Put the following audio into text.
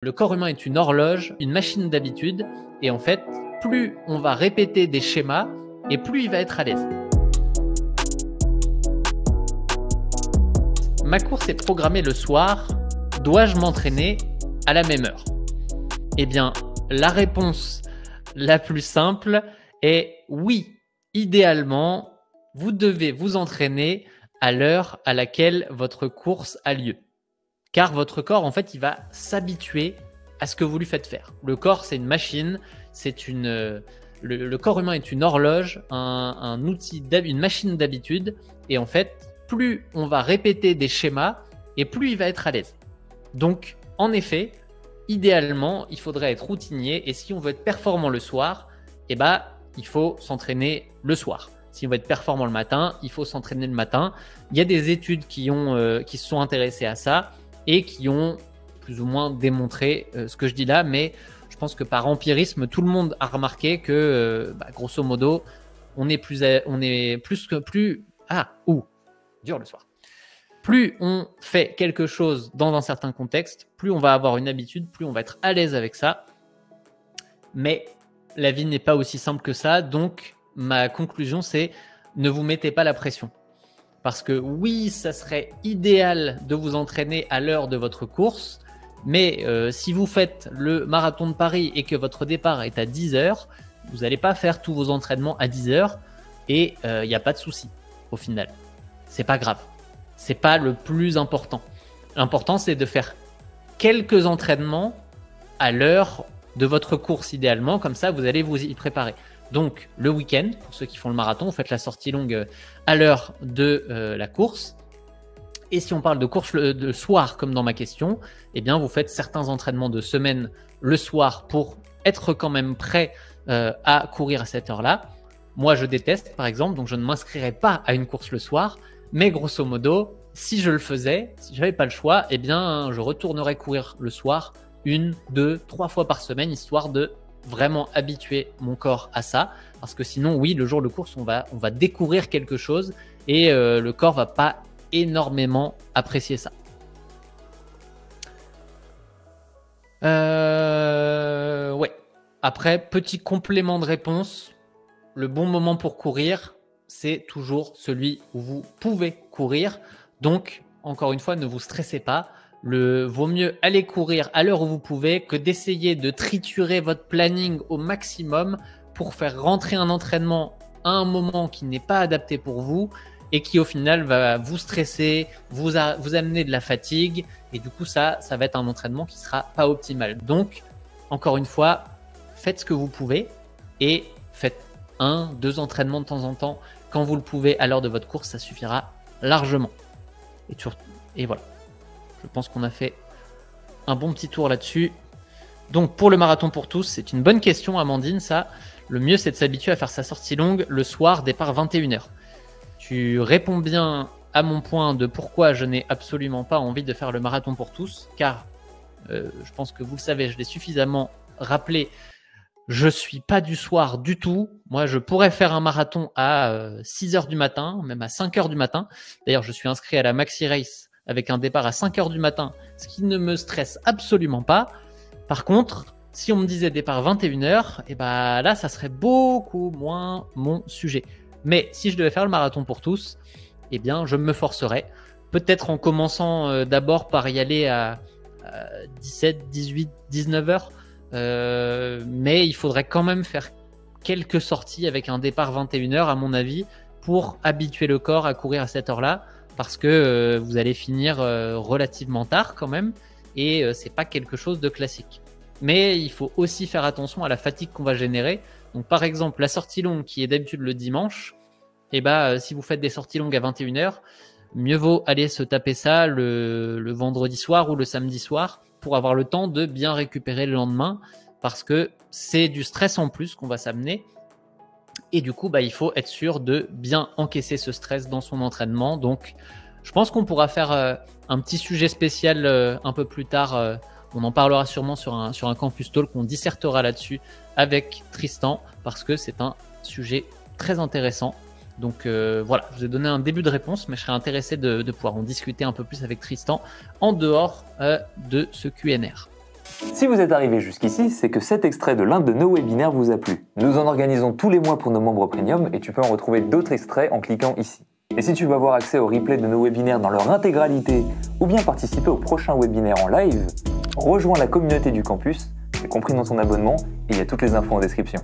Le corps humain est une horloge, une machine d'habitude, et en fait, plus on va répéter des schémas, et plus il va être à l'aise. Ma course est programmée le soir, dois-je m'entraîner à la même heure? Eh bien, la réponse la plus simple est oui. Idéalement, vous devez vous entraîner à l'heure à laquelle votre course a lieu. Car votre corps, en fait, il va s'habituer à ce que vous lui faites faire. Le corps, c'est une machine, le corps humain est une horloge, un outil, une machine d'habitude. Et en fait, plus on va répéter des schémas, et plus il va être à l'aise. Donc, en effet, idéalement, il faudrait être routinier. Et si on veut être performant le soir, eh ben, il faut s'entraîner le soir. Si on veut être performant le matin, il faut s'entraîner le matin. Il y a des études qui se sont intéressées à ça et qui ont plus ou moins démontré ce que je dis là, mais je pense que par empirisme, tout le monde a remarqué que, grosso modo, dur le soir. Plus on fait quelque chose dans un certain contexte, plus on va avoir une habitude, plus on va être à l'aise avec ça. Mais la vie n'est pas aussi simple que ça, donc ma conclusion, c'est ne vous mettez pas la pression. Parce que oui, ça serait idéal de vous entraîner à l'heure de votre course, mais si vous faites le marathon de Paris et que votre départ est à 10h, vous n'allez pas faire tous vos entraînements à 10h et il n'y a pas de souci au final. C'est pas grave. C'est pas le plus important. L'important, c'est de faire quelques entraînements à l'heure de votre course idéalement, comme ça vous allez vous y préparer. Donc le week-end, pour ceux qui font le marathon, vous faites la sortie longue à l'heure de la course. Et si on parle de course de soir, comme dans ma question, eh bien vous faites certains entraînements de semaine le soir pour être quand même prêt à courir à cette heure-là. Moi, je déteste, par exemple, donc je ne m'inscrirai pas à une course le soir. Mais grosso modo, si je le faisais, si j'avais pas le choix, eh bien je retournerais courir le soir 1, 2, 3 fois par semaine, histoire de vraiment habituer mon corps à ça, parce que sinon oui, le jour de course on va découvrir quelque chose et le corps va pas énormément apprécier ça. Ouais. Après, petit complément de réponse, le bon moment pour courir, c'est toujours celui où vous pouvez courir. Donc encore une fois, ne vous stressez pas. Vaut mieux aller courir à l'heure où vous pouvez que d'essayer de triturer votre planning au maximum pour faire rentrer un entraînement à un moment qui n'est pas adapté pour vous et qui au final va vous stresser, vous amener de la fatigue et du coup ça va être un entraînement qui sera pas optimal. Donc encore une fois, faites ce que vous pouvez et faites 1, 2 entraînements de temps en temps quand vous le pouvez à l'heure de votre course, ça suffira largement. Et voilà. Je pense qu'on a fait un bon petit tour là-dessus. Donc, pour le marathon pour tous, c'est une bonne question, Amandine, ça. Le mieux, c'est de s'habituer à faire sa sortie longue le soir, départ 21h. Tu réponds bien à mon point de pourquoi je n'ai absolument pas envie de faire le marathon pour tous, car je pense que vous le savez, je l'ai suffisamment rappelé. Je suis pas du soir du tout. Moi, je pourrais faire un marathon à 6h du matin, même à 5h du matin. D'ailleurs, je suis inscrit à la Maxi Race avec un départ à 5h du matin, ce qui ne me stresse absolument pas. Par contre, si on me disait départ 21h, et bah là, ça serait beaucoup moins mon sujet. Mais si je devais faire le marathon pour tous, eh bien, je me forcerais. Peut-être en commençant d'abord par y aller à 17, 18, 19h. Mais il faudrait quand même faire quelques sorties avec un départ 21h, à mon avis, pour habituer le corps à courir à cette heure-là. Parce que vous allez finir relativement tard quand même et c'est pas quelque chose de classique. Mais il faut aussi faire attention à la fatigue qu'on va générer. Donc par exemple, la sortie longue qui est d'habitude le dimanche, et si vous faites des sorties longues à 21h, mieux vaut aller se taper ça le vendredi soir ou le samedi soir pour avoir le temps de bien récupérer le lendemain, parce que c'est du stress en plus qu'on va s'amener. Et du coup, il faut être sûr de bien encaisser ce stress dans son entraînement. Donc, je pense qu'on pourra faire un petit sujet spécial un peu plus tard. On en parlera sûrement sur un Campus Talk. On dissertera là-dessus avec Tristan parce que c'est un sujet très intéressant. Donc voilà, je vous ai donné un début de réponse, mais je serais intéressé de pouvoir en discuter un peu plus avec Tristan en dehors de ce QNR. Si vous êtes arrivé jusqu'ici, c'est que cet extrait de l'un de nos webinaires vous a plu. Nous en organisons tous les mois pour nos membres premium et tu peux en retrouver d'autres extraits en cliquant ici. Et si tu veux avoir accès au replay de nos webinaires dans leur intégralité ou bien participer au prochain webinaire en live, rejoins la communauté du campus, c'est compris dans ton abonnement et il y a toutes les infos en description.